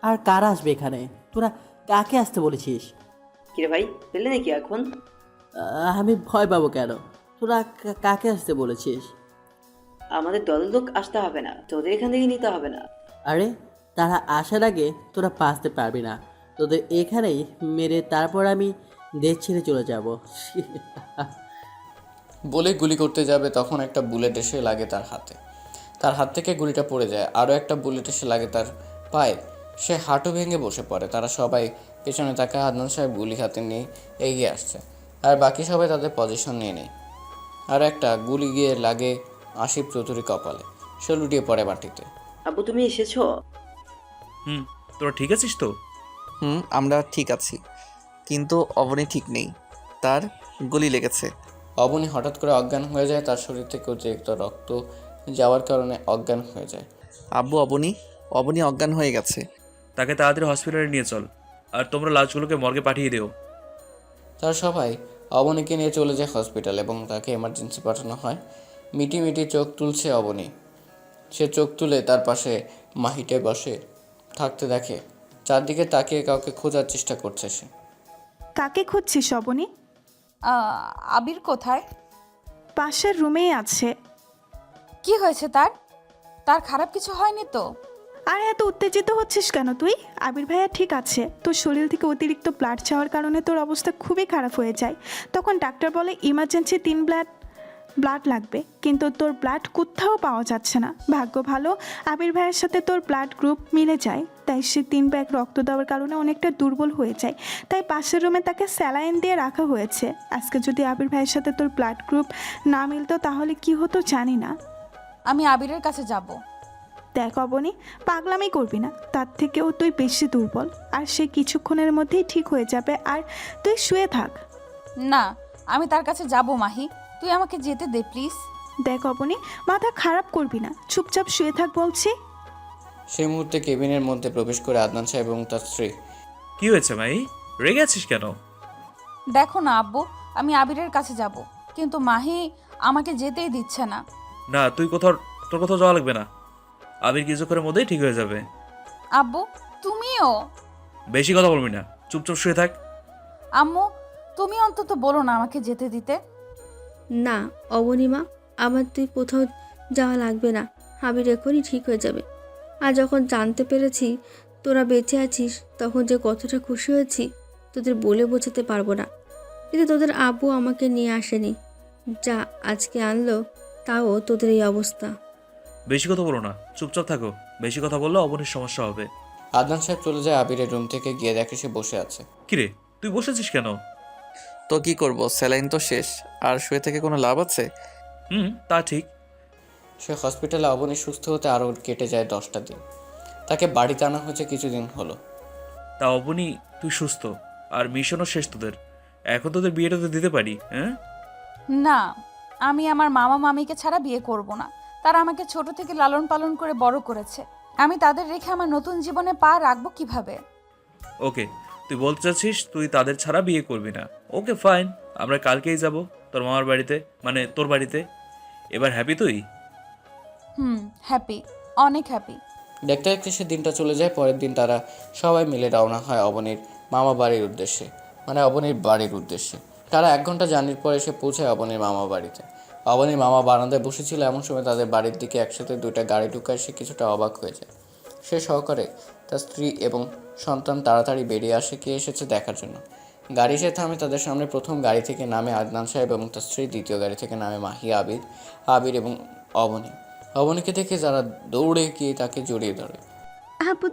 Speaker 9: আর কারা আসবে এখানে? তোরা কাকে আসতে বলেছিস?
Speaker 4: কিরে ভাই, পেলে নাকি এখন?
Speaker 9: আমি ভয় পাবো কেন? তোরা কাকে আসতে বলেছিস?
Speaker 4: আমাদের দলের লোক আসতে হবে না, তোদের এখান থেকে নিতে হবে না।
Speaker 9: আরে তারা আসার আগে তোরা বাঁচতে পারবি না। তোদের এখানেই মেরে তারপর আমি দেশ ছেড়ে চলে যাব।
Speaker 5: বলে গুলি করতে যাবে তখন একটা বুলেট এসে লাগে তার হাতে। তার হাত থেকে গুলিটা পড়ে যায়। আরও একটা বুলেট এসে লাগে তার পায়ে। সে হাঁটু ভেঙে বসে পড়ে। তারা সবাই পেছনে তাকায়। আদনান সাহেব গুলি হাতে নিয়ে এগিয়ে আসছে আর বাকি সবাই তাদের পজিশন নিয়ে নেয়। আর একটা গুলি গিয়ে লাগে আশিক চৌধুরী কপালে। সে লুটিয়ে পড়ে মাটিতে।
Speaker 4: আব্বু তুমি এসেছো?
Speaker 11: তোরা ঠিক আছিস তো?
Speaker 3: আমরা ঠিক আছি, কিন্তু অবনী ঠিক নেই, তার গুলি লেগেছে।
Speaker 5: অবনী হঠাৎ করে অজ্ঞান হয়ে যায়। তার শরীর থেকে অতিরিক্ত রক্ত যাওয়ার কারণে অজ্ঞান হয়ে যায়।
Speaker 3: আব্বু, অবনী অজ্ঞান হয়ে গেছে।
Speaker 11: তাকে তাড়াতাড়ি হসপিটালে নিয়ে চল, আর তোমরা লাশগুলোকে মর্গে পাঠিয়ে দিও।
Speaker 5: তারা সবাই অবনীকে নিয়ে চলে যায় হসপিটাল এবং তাকে এমার্জেন্সি পাঠানো হয়। মিটি মিটি চোখ তুলছে অবনী। সে চোখ তুলে তার পাশে মাহিটে বসে থাকতে দেখে। চারদিকে তাকিয়ে কাউকে খোঁজার চেষ্টা করছে সে।
Speaker 1: কাকে খুঁজছিস অবনী?
Speaker 2: আবির কোথায়?
Speaker 1: পাশের রুমেই আছে।
Speaker 2: কি হয়েছে তার? তার খারাপ কিছু হয়নি তো?
Speaker 1: আর এত উত্তেজিত হচ্ছিস কেন তুই? আবির ভাইয়া ঠিক আছে। তোর শরীর থেকে অতিরিক্ত ব্লাড যাওয়ার কারণে তোর অবস্থা খুবই খারাপ হয়ে যায়। তখন ডাক্তার বলে ইমার্জেন্সি 3 ব্লাড লাগবে, কিন্তু তোর ব্লাড কোথাও পাওয়া যাচ্ছে না। ভাগ্য ভালো আবির ভাইয়ের সাথে তোর ব্লাড গ্রুপ মিলে যায়, তাই সে 3 ব্যাগ রক্ত দেওয়ার কারণে অনেকটা দুর্বল হয়ে যায়। তাই পাশের রুমে তাকে স্যালাইন দিয়ে রাখা হয়েছে। আজকে যদি আবির ভাইয়ের সাথে তোর ব্লাড গ্রুপ না মিলতো তাহলে কি হতো জানি না।
Speaker 2: আমি আবিরের কাছে যাব।
Speaker 1: দেখ অবনী, পাগলামি করবি না। তার থেকেও তুই বেশি দুর্বল, আর সে কিছুক্ষণের মধ্যেই ঠিক হয়ে যাবে। আর তুই শুয়ে থাক।
Speaker 2: না, আমি তার কাছে যাব মাহি, তুই আমাকে যেতে দে প্লিজ।
Speaker 1: দেখ অবনী, মাথা খারাপ করবি না, চুপচাপ শুয়ে থাক বলছি।
Speaker 5: সেই মুহূর্তে কেবিনের মধ্যে প্রবেশ করে আদনান সাহেব এবং তার স্ত্রী।
Speaker 11: কি হয়েছে ভাই, রেগে আছিস কেন?
Speaker 2: দেখো না আব্বু, আমি আবিরের কাছে যাব, কিন্তু মাহি আমাকে যেতেই দিচ্ছে না।
Speaker 11: না, তোর কোথাও যাওয়া লাগবে না। আবির কিছুক্ষণের মধ্যেই ঠিক হয়ে যাবে।
Speaker 2: আব্বু তুমিও
Speaker 11: বেশি কথা বলবি না, চুপচাপ শুয়ে থাক।
Speaker 2: আম্মু তুমি অন্তত বলো না আমাকে যেতে দিতে।
Speaker 12: না অবনীমা, আমার তুই কোথাও যাওয়া লাগবে না। আবির এখনই ঠিক হয়ে যাবে। আর যখন জানতে পেরেছি তোরা বেঁচে আছিস তখন যে কতটা খুশি হয়েছি তোদের বলে বোঝাতে পারবো না। কিন্তু তোদের আব্বু আমাকে নিয়ে আসেনি, যা আজকে আনলো তাও তোদের এই অবস্থা।
Speaker 11: বেশি কথা বলো না, চুপচাপ থাকো। বেশি কথা বললে অবনীর সমস্যা হবে।
Speaker 5: আদনান সাহেব চলে যায় আবিরের রুম থেকে। গিয়ে দেখে সে বসে আছে।
Speaker 11: কিরে, তুই বসেছিস কেন?
Speaker 3: তো কি করব, স্যালাইন তো শেষ, আর শুয়ে থেকে কোনো লাভ আছে?
Speaker 11: তা ঠিক।
Speaker 5: সে হসপিটালে অবনী সুস্থ হতে আরও কেটে যায় 10টা দিন। তাকে বাড়িতে আনা হয়েছে কিছুদিন হলো।
Speaker 11: তা অবনী, তুই সুস্থ আর মিশনও শেষ তোদের। এখন তোদের বিয়েটা তো দিতে পারি।
Speaker 2: না, আমি আমার মামা মামিকে ছাড়া বিয়ে করব না। তারা আমাকে ছোট থেকে লালন পালন করে বড় করেছে। আমি তাদের রেখে আমার নতুন জীবনে পা রাখবো কিভাবে?
Speaker 11: ওকে, তুই বলতে চাচ্ছিস তুই তাদের ছাড়া বিয়ে করবি না? ওকে ফাইন, আমরা কালকেই যাব তোর মামার বাড়িতে, মানে তোর বাড়িতে। এবার হ্যাপি তুই?
Speaker 2: হ্যাপি, অনেক হ্যাপি।
Speaker 5: দেখতে দেখতে সে দিনটা চলে যায়। পরের দিন তারা সবাই মিলে রওনা হয় অবনীর মামা বাড়ির উদ্দেশ্যে, মানে অবনীর বাড়ির উদ্দেশ্যে। তারা 1 ঘন্টা জার্নির পর এসে পৌঁছায় অবনীর মামা বাড়িতে। অবনীর মামা বারান্দায় বসেছিল, এমন সময় তাদের বাড়ির দিকে একসাথে 2টা গাড়ি ঢুকায় সে কিছুটা অবাক হয়ে যায়। সে সহকারে তার স্ত্রী এবং সন্তান তাড়াতাড়ি বেরিয়ে আসে কে এসেছে দেখার জন্য। গাড়ি এসে থামে তাদের সামনে। প্রথম গাড়ি থেকে নামে আদনান সাহেব এবং তার স্ত্রী, দ্বিতীয় গাড়ি থেকে নামে মাহি, আবির এবং অবনী। অবনীকে দেখে যারা দৌড়ে গিয়ে তাকে জড়িয়ে ধরে।
Speaker 12: আপু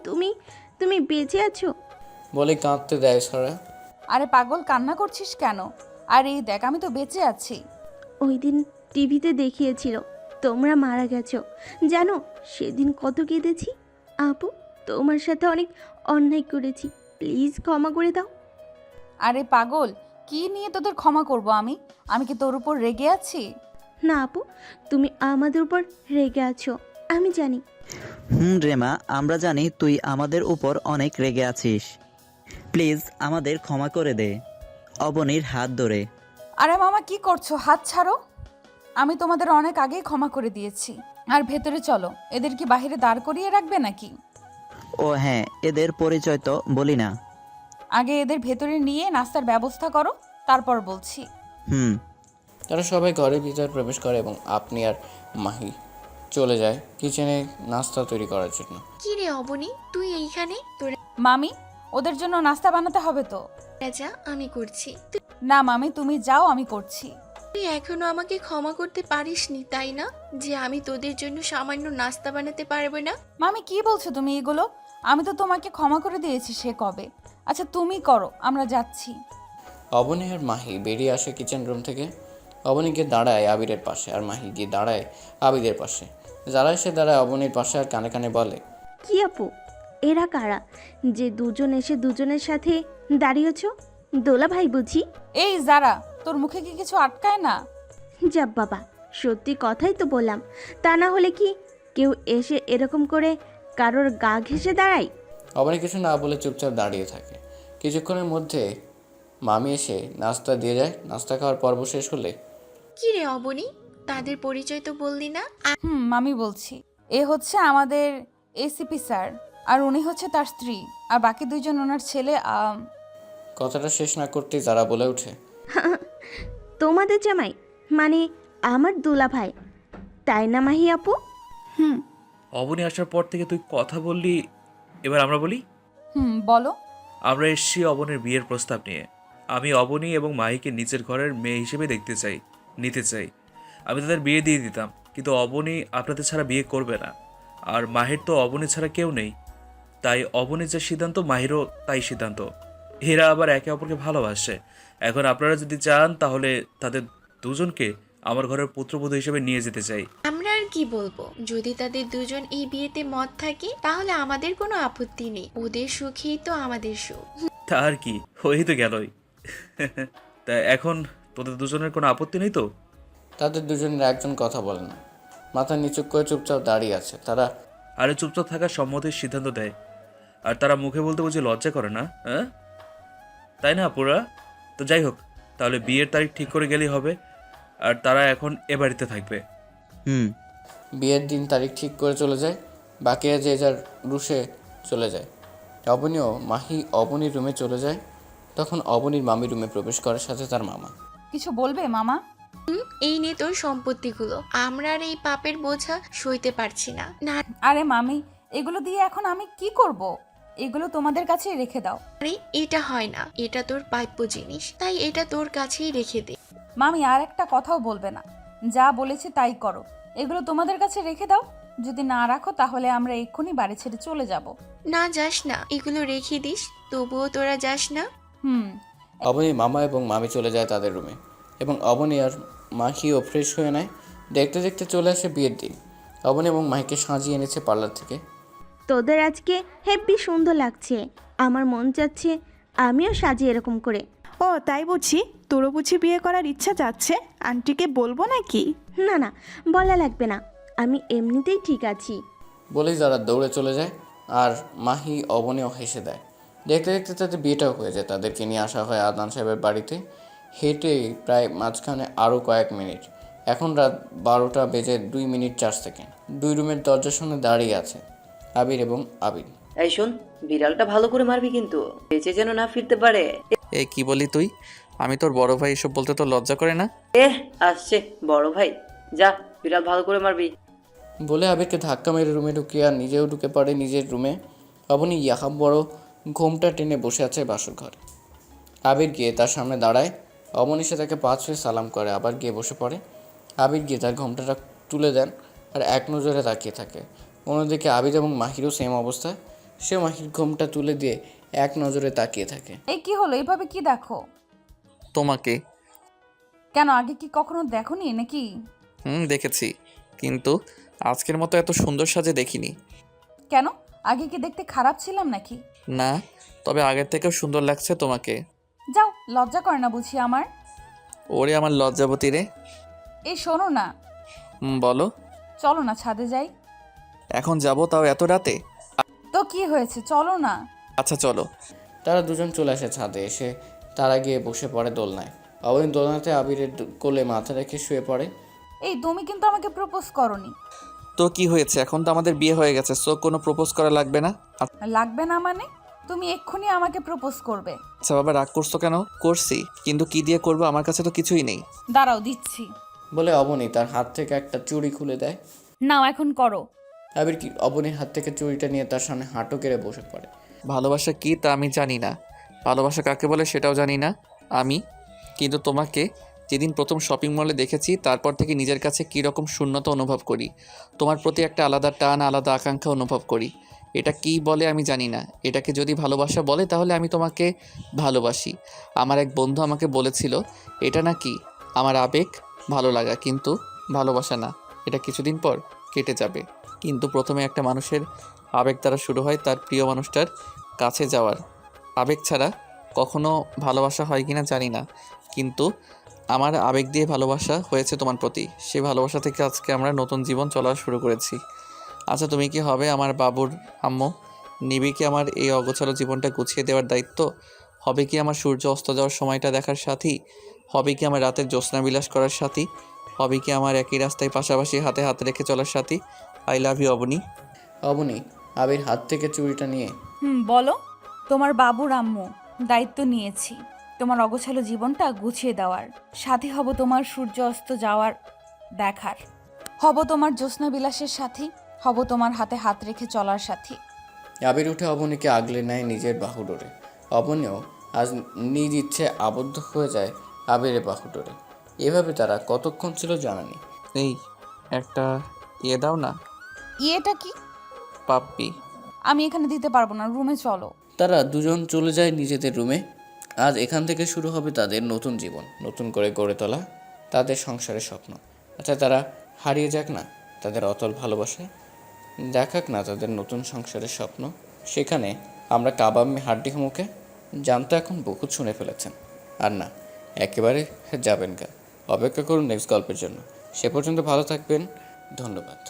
Speaker 12: তুমি বেঁচে আছো?
Speaker 5: বলে কাঁদতে দেয় সারা।
Speaker 2: আরে পাগল, কান্না করছিস কেন? আর এই দেখ, আমি তো বেঁচে আছি।
Speaker 12: ওই দিন টিভিতে দেখিয়েছিল তোমরা মারা গেছো, জানো সেদিন কত কেঁদেছি। আপু তোমার সাথে অনেক অন্যায় করেছি, প্লিজ ক্ষমা করে দাও।
Speaker 2: আরে পাগল, কি নিয়ে তোদের ক্ষমা করব আমি? আমি কি তোর উপর রেগে আছি?
Speaker 12: না আপু, তুমি আমাদের উপর রেগে আছো, আমি জানি।
Speaker 13: রেমা, আমরা জানি তুই আমাদের উপর অনেক রেগে আছিস। প্লিজ আমাদের ক্ষমা করে দে। অবনীর হাত ধরে।
Speaker 2: আরে মামা, কি করছো? হাত ছাড়ো। আমি তোমাদের অনেক আগেই ক্ষমা করে দিয়েছি। আর ভেতরে চলো। এদের কি বাইরে দাঁড় করিয়ে রাখবে নাকি?
Speaker 13: ও হ্যাঁ, এদের পরিচয় তো বলি না।
Speaker 2: আগে এদের ভেতরে নিয়ে নাস্তার ব্যবস্থা করো, তারপর বলছি।
Speaker 5: তারা সবাই ঘরের ভিতর প্রবেশ করে এবং আপনি আর মাহি চলে যায় কিচেনে নাস্তা তৈরি করার জন্য।
Speaker 14: কি রে অবনী, তুই এইখানে? তোর
Speaker 2: মামি, ওদের জন্য নাস্তা বানাতে হবে তো।
Speaker 14: যা, আমি করছি।
Speaker 2: না মামি, তুমি যাও, আমি করছি।
Speaker 14: তুই এখনো আমাকে ক্ষমা করতে পারিসনি, তাই না? যে আমি তোদের জন্য সামান্য নাস্তা বানাতে পারবো না?
Speaker 2: মামি, কি বলছো তুমি এগুলো? আমি তো তোমাকে ক্ষমা করে দিয়েছি সে কবে। আচ্ছা তুমি করো, আমরা যাচ্ছি।
Speaker 5: অবনী আর মাহি বেরিয়ে আসে কিচেন রুম থেকে। অবনী গিয়ে দাঁড়ায় আবিরের পাশে আর মাহি গিয়ে দাঁড়ায় আবিদের পাশে। যারা এসে দাঁড়ায় অবনীর পাশে আর কানে কানে বলে,
Speaker 12: কি আপু, এরা কারা যে দুজন এসে দুজনের সাথে দাঁড়িয়েছ? দোলা ভাই বুঝি?
Speaker 2: এই যারা, তোর মুখে কি কিছু আটকায় না?
Speaker 12: যাব বাবা, সত্যি কথাই তো বললাম, তা না হলে কি কেউ এসে এরকম করে কারোর গা ঘেঁষে দাঁড়ায়?
Speaker 5: অবনী কিছু না বলে চুপচাপ দাঁড়িয়ে থাকে। কিছুক্ষণের মধ্যে মামি এসে নাস্তা দিয়ে যায়। নাস্তা খাওয়ার পর্ব শেষ হলে,
Speaker 14: কি রে অবনী, তাদের পরিচয় তো বললি না?
Speaker 2: মামি বলছি, এ হচ্ছে আমাদের এসিপি স্যার, আর উনি হচ্ছে তার স্ত্রী, আর বাকি 2 জন ওনার ছেলে।
Speaker 5: কথাটা শেষ না করতেই যারা বলে ওঠে,
Speaker 12: তোমাদের জামাই মানে আমার দোলা ভাই, তাই না মাহি আপু?
Speaker 11: অবনী আসার পর থেকে তুই কথা বললি, এবার আমরা বলি।
Speaker 2: বলো।
Speaker 11: আমরা এসেছি অবনীর বিয়ের প্রস্তাব নিয়ে। আমি অবনী এবং মাহিকে নিজের ঘরের মেয়ে হিসেবে নিতে চাই। আমি তাদের বিয়ে দিয়ে দিতাম, কিন্তু অবনী আপনাদের ছাড়া বিয়ে করবে না। আর মাহির তো অবনী ছাড়া কেউ নেই, তাই অবনীর যে সিদ্ধান্ত মাহিরও তাই সিদ্ধান্ত। এরা আবার একে অপরকে ভালোবাসে। এখন আপনারা যদি চান তাহলে তাদের দুজনকে আমার ঘরের পুত্রবধূ হিসেবে নিয়ে যেতে চাই।
Speaker 14: আমরা আর কি বলবো, যদি তাদের দুজন এই বিয়েতে মত থাকে তাহলে আমাদের কোনো আপত্তি নেই। ওদের সুখেই তো আমাদের সুখ।
Speaker 11: তা আর কি, হয়েই তো গেলই। তা এখন তোদের দুজনের কোনো আপত্তি নেই তো?
Speaker 5: তাদের দুজনের একজন কথা বলে না, মাথা নিচু করে চুপচাপ দাঁড়িয়ে আছে। তারা
Speaker 11: আরে চুপচাপ থাকার সম্মতির সিদ্ধান্ত দেয়, আর তারা মুখে বলতে বুঝি লজ্জা করে না? হ্যাঁ, তাই না আপুরা? তো যাই হোক, তাহলে বিয়ের তারিখ ঠিক করে গেলেই হবে। আর তারা এখন এ বাড়িতে থাকবে।
Speaker 5: বিয়ের দিন তারিখ ঠিক করে চলে যায়। বাকিরা যে যার রুশে চলে যায়। মাহি অবনীর রুমে চলে যায়। তখন অবনীর মামি রুমে প্রবেশ করার সাথে তার মামা।
Speaker 2: কিছু বলবে মামা?
Speaker 14: এই নে তোর সম্পত্তিগুলো, আমরা আর এই পাপের বোঝা সইতে পারছি না।
Speaker 2: আরে মামি, এগুলো দিয়ে এখন আমি কি করব? এগুলো তোমাদের কাছেই রেখে দাও।
Speaker 14: আরে এটা হয় না, এটা তোর প্রাপ্য জিনিস, তাই এটা তোর কাছেই রেখে দে।
Speaker 2: মামি আর একটা কথাও বলবে না, যা বলেছে তাই করো। এগুলো তোমাদের কাছে রেখে দাও। যদি না রাখো তাহলে আমরা এক্ষুনি বাড়ি ছেড়ে চলে যাব।
Speaker 14: না যাস না, এগুলো রেখে দিস, তবুও তোরা যাস না।
Speaker 5: অবনীর মামা এবং মামি চলে যায় তাদের রুমে এবং অবনী আর মাহিও ফ্রেশ হয়ে নেয়। দেখতে দেখতে চলে আসে বিয়ের দিন। অবনী এবং মাহিকে সাজিয়ে এনেছে পার্লার থেকে।
Speaker 12: তোদের আজকে হেব্বি সুন্দর লাগছে, আমার মন চাচ্ছে আমিও সাজি এরকম করে।
Speaker 1: ও তাই বুঝি? তোরও বুঝি বিয়ে করার ইচ্ছা যাচ্ছে? আন্টিকে বলবো নাকি?
Speaker 12: না না, বলা লাগবে না, আমি এমনিতেই ঠিক আছি।
Speaker 5: বলেই যারা দৌড়ে চলে যায় আর মাহি অবনীও হেসে দেয়। দেখতে দেখতে তাদের বিয়েটাও হয়ে যায়। তাদেরকে নিয়ে আসা হয় আদনান সাহেবের বাড়িতে। হেঁটে প্রায় মাঝখানে আরও কয়েক মিনিট। এখন রাত 12:02:04। 2 রুমের দরজার সামনে দাঁড়িয়ে আছে আবির এবং আবির।
Speaker 4: এই শোন, বিড়ালটা ভালো করে মারবি কিন্তু, বেঁচে যেন না ফিরতে পারে।
Speaker 3: এ কি বলি তুই? আমি তোর বড় ভাই, এসব বলতে তোর লজ্জা করে না?
Speaker 4: আসছে বড় ভাই, যা বিড়াল ভালো করে মারবি।
Speaker 5: বলে আবিরকে ধাক্কা মেরে রুমে ঢুকিয়ে আর নিজেও ঢুকে পড়ে নিজের রুমে। অবনী ইয়াহাব বড় ঘোমটা টেনে বসে আছে বাসর ঘরে। আবির গিয়ে তার সামনে দাঁড়ায়। অবনী সে তাকে 5 ছুঁয়ে সালাম করে, আবার গিয়ে বসে পড়ে। আবির গিয়ে তার ঘোমটাটা তুলে দেন আর এক নজরে তাকিয়ে থাকে। অন্যদিকে আবির এবং মাহিরও সেম অবস্থা। সে মাহির ঘোমটা তুলে দিয়ে এক নজরে তাকিয়ে থাকে।
Speaker 2: এই কি হলো? এইভাবে কি দেখো?
Speaker 3: তোমাকে।
Speaker 2: কেন, আগে কি কখনো দেখোনি নাকি?
Speaker 3: দেখেছি, কিন্তু আজকের মতো এত সুন্দর সাজে দেখিনি।
Speaker 2: কেন, আগে কি দেখতে খারাপ ছিলাম নাকি?
Speaker 3: না, তবে আগের থেকেও সুন্দর লাগছে তোমাকে।
Speaker 2: যাও, লজ্জা করে না বুঝি আমার?
Speaker 3: ওরে আমার লজ্জাবতী রে।
Speaker 2: এই শোনো না,
Speaker 3: বলো।
Speaker 2: চলো না ছাদে যাই।
Speaker 3: এখন যাবো, তাও এত রাতে?
Speaker 2: তো কি হয়েছে, চলো না।
Speaker 3: আচ্ছা চলো।
Speaker 5: তারা দুজন চলে আসে ছাদে। এসে তারা গিয়ে বসে পড়ে দোলনায়। অবনী দোলনাতে আবিরের কোলে মাথা রেখে শুয়ে পড়ে।
Speaker 2: এই তুমি কিন্তু আমাকে প্রপোজ করনি।
Speaker 3: তো কি হয়েছে? এখন তো আমাদের বিয়ে হয়ে গেছে, সো কোনো প্রপোজ করা লাগবে না।
Speaker 2: লাগবে না মানে? তুমি এক্ষুনি আমাকে প্রপোজ করবে।
Speaker 3: আচ্ছা বাবা, রাগ করছো কেন? করছি, কিন্তু কি দিয়ে করবো? আমার কাছে তো কিছুই নেই।
Speaker 2: দাঁড়াও, দিচ্ছি।
Speaker 5: বলে অবনী তার হাত থেকে একটা চুড়ি খুলে দেয়।
Speaker 2: নাও, এখন করো।
Speaker 5: আবির কি অবনীর হাত থেকে চুড়িটা নিয়ে তার সামনে হাঁটু কেড়ে বসে পড়ে।
Speaker 3: ভালোবাসা কি তা আমি জানি না, ভালোবাসা কাকে বলে সেটাও জানি না আমি। কিন্তু তোমাকে যেদিন প্রথম শপিং মলে দেখেছি, তারপর থেকে নিজের কাছে কীরকম শূন্যতা অনুভব করি। তোমার প্রতি একটা আলাদা টান, আলাদা আকাঙ্ক্ষা অনুভব করি। এটা কি বলে আমি জানি না। এটাকে যদি ভালোবাসা বলে তাহলে আমি তোমাকে ভালোবাসি। আমার এক বন্ধু আমাকে বলেছিল এটা নাকি আমার আবেগ, ভালো লাগা, কিন্তু ভালোবাসা না। এটা কিছুদিন পর কেটে যাবে। কিন্তু প্রথমে একটা মানুষের আবেগ দ্বারা শুরু হয় তার প্রিয় মানুষটার কাছে যাওয়ার। আবেগ ছাড়া কখনো ভালোবাসা হয় কিনা জানি না, কিন্তু আমার আবেগ দিয়ে ভালোবাসা হয়েছে তোমার প্রতি। সেই ভালোবাসা থেকে আজকে আমরা নতুন জীবন চলা শুরু করেছি। আচ্ছা তুমি কি হবে আমার বাবুর আম্মু? নিবি কি আমার এই অগোছালো জীবনটা গুছিয়ে দেওয়ার দায়িত্ব? হবে কি আমার সূর্য অস্ত যাওয়ার সময়টা দেখার সাথী? হবে কি আমার রাতের জ্যোৎস্না বিলাস করার সাথী? হবে কি আমার একই রাস্তায় পাশাপাশি হাতে হাত রেখে চলার সাথী? I love you Abani.
Speaker 5: Abani Abir হাত থেকে চুড়িটা নিয়ে
Speaker 2: বলো। তোমার বাবুর আম্মু, দায়িত্ব নিয়েছি তোমার অগোছালো জীবনটা গুছিয়ে দেওয়ার। সাথী হব তোমার সূর্য অস্ত যাওয়ার দেখার। হব তোমার জ্যোৎস্না বিলাসের সাথী। হব তোমার হাতে হাত রেখে চলার সাথী।
Speaker 5: আবির উঠে অবনীকে আগলে নেয় নিজের বাহু ডোরে। অবনীও আজ নিজ ইচ্ছে আবদ্ধ হয়ে যায় আবিরের বাহু ডোরে। এভাবে তারা কতক্ষণ ছিল জানা নেই।
Speaker 3: এই একটা ইয়ে দাও না।
Speaker 2: ইয়েটা কি?
Speaker 3: পাপ্পি।
Speaker 2: আমি এখানে দিতে পারবো না, রুমে চলো।
Speaker 5: তারা দুজন চলে যায় নিজেদের রুমে। আজ এখান থেকে শুরু হবে তাদের নতুন জীবন, নতুন করে গড়ে তোলা তাদের সংসারের স্বপ্ন। আচ্ছা তারা হারিয়ে যাক না তাদের অতল ভালোবাসায়, দেখাক না তাদের নতুন সংসারের স্বপ্ন। সেখানে আমরা কাবাব মে হাড্ডি মুখে জানতে এখন বহুত শুনে ফেলেছেন। আর না, একেবারে যাবেন গা। অপেক্ষা করুন নেক্সট গল্পের জন্য। সে পর্যন্ত ভালো থাকবেন। ধন্যবাদ।